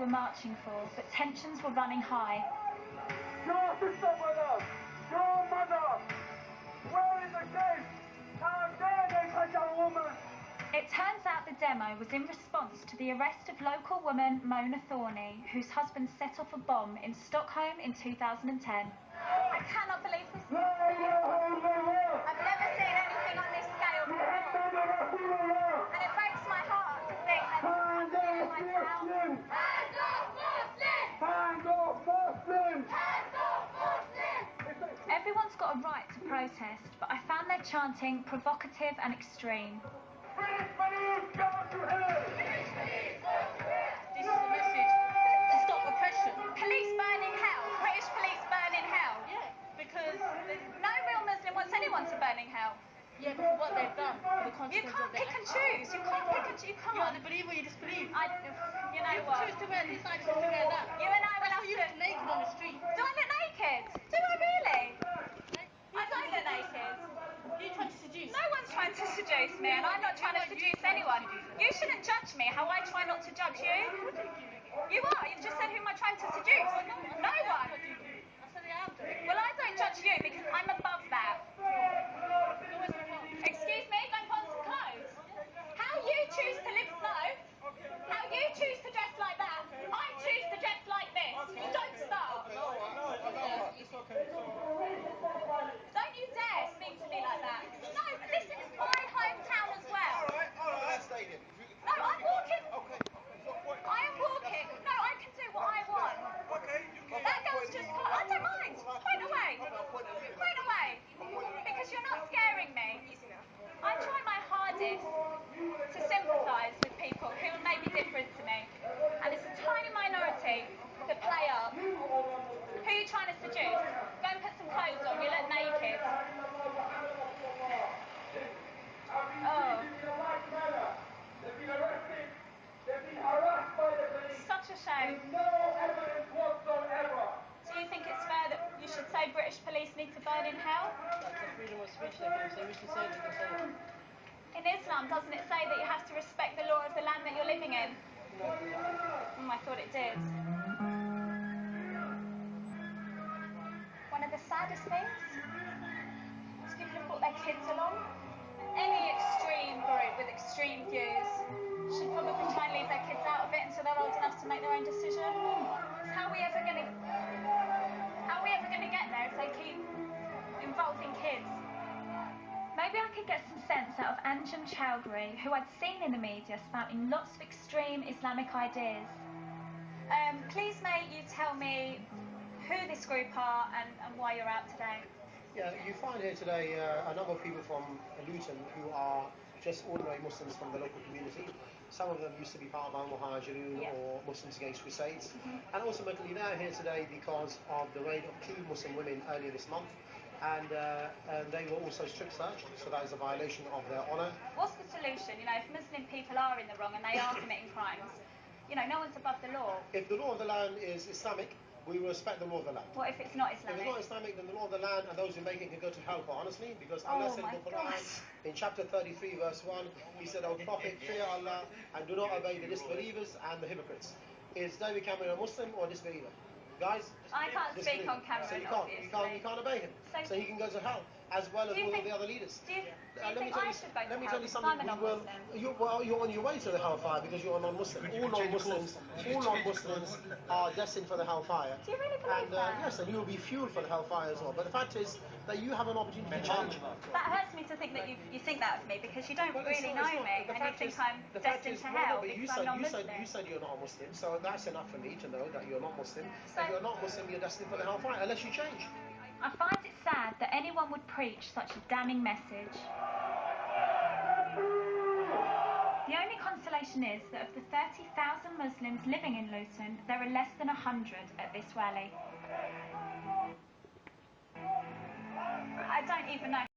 were marching for, but tensions were running high. Your sister brother, your mother, where is the case? How dare they touch our woman? It turns out the demo was in response to the arrest of local woman Mona Thorney, whose husband set off a bomb in Stockholm in 2010. I cannot believe this. I've never seen anything on this scale before. And it breaks my heart to think that I'm in my town. Hands off Muslims! Hands off Muslims! Hands off Muslims! Everyone's got a right to protest, but I found their chanting provocative and extreme. British police, go to hell! British police, go to hell! This is the message to stop oppression. Police burn in hell. British police burn in hell. Yeah, because No real Muslim wants anyone to burn in hell. yeah, for what they've done, for the You consequences can't of their pick and actions. choose. You can't pick and choose. You You can't. either believe or you disbelieve. You know You what? choose to wear this, I choose to wear that. You and I will That's have why you to. look naked on the street. Do I look naked? Do I really? I don't look naked. You trying to seduce. No one's trying to seduce me, and I'm not trying to seduce anyone. You shouldn't judge me how I try not to judge you. You are. You've just said who am I trying to seduce? No one. I said I am doing. Well, I don't judge you because I'm above that. Excuse me, don't put on some clothes. How you choose to live slow, how you choose to dress like that, I choose to dress like this. Don't start. It's okay. Don't you dare speak to me like that. No, this is my hometown as well. Alright, stay there. No, I'm walking. Okay. I am walking. No, I can do what I want. Okay, you can. That girl's just caught. I don't mind. Point away. Point away. Because you're not scaring me. I try my hardest to sympathise with people who may be different to me. And it's a tiny minority that play up. Who are you trying to seduce? Go and put some clothes on. You look naked. Oh. They've been arrested. They've been harassed by the police. Such a shame. No evidence whatsoever. Do you think it's fair that you should say British police need to burn in hell? That's the freedom of speech. They can say, we should say, they can say it. In Islam, doesn't it say that you have to respect the law of the land that you're living in? I thought it did. One of the saddest things is people have brought their kids along. Any extreme group with extreme views should probably try and leave their kids out of it until they're old enough to make their own decision. How are we ever going to get there if they keep involving kids? Maybe I could get some sense out of Anjem Chowdhury, who I'd seen in the media spouting lots of extreme Islamic ideas. Please, may you tell me who this group are and why you're out today? Yeah, you find here today a number of people from Luton who are just ordinary Muslims from the local community. Some of them used to be part of Al-Muhajiroon or Muslims Against Crusades. And ultimately they're here today because of the raid of 2 Muslim women earlier this month. And they were also strip searched, so that is a violation of their honour. What's the solution? You know, if Muslim people are in the wrong and they are committing crimes, you know, no one's above the law. If the law of the land is Islamic, we will respect the law of the land. What if it's not If Islamic? it's not Islamic, then the law of the land and those who make it can go to hell, quite honestly, because Allah said in the Quran, in chapter 33, verse 1, He said, O Prophet, fear Allah and do not obey the disbelievers and the hypocrites. Is David Cameron a Muslim or a disbeliever? Guys, I can't speak on camera, so you obviously. can't obey him. So he can go to hell, as well as all of the other leaders. Do you think I should go to Let me hell tell you because something. I'm a non-Muslim? You're on your way to the hellfire because you're a non-Muslim. All non-Muslims are destined for the hellfire. Do you really believe that? Yes, and you will be fueled for the hellfire as well. But the fact is that you have an opportunity to change. That hurts me to think that you think that of me because you don't really know me and you think I'm destined to hell because I'm non-Muslim. You said you're not a Muslim, so that's enough for me to know that you're not Muslim. If you're not Muslim, you're destined for the hellfire unless you change. I find it sad that anyone would preach such a damning message. The only consolation is that of the 30,000 Muslims living in Luton, there are less than 100 at this rally. I don't even know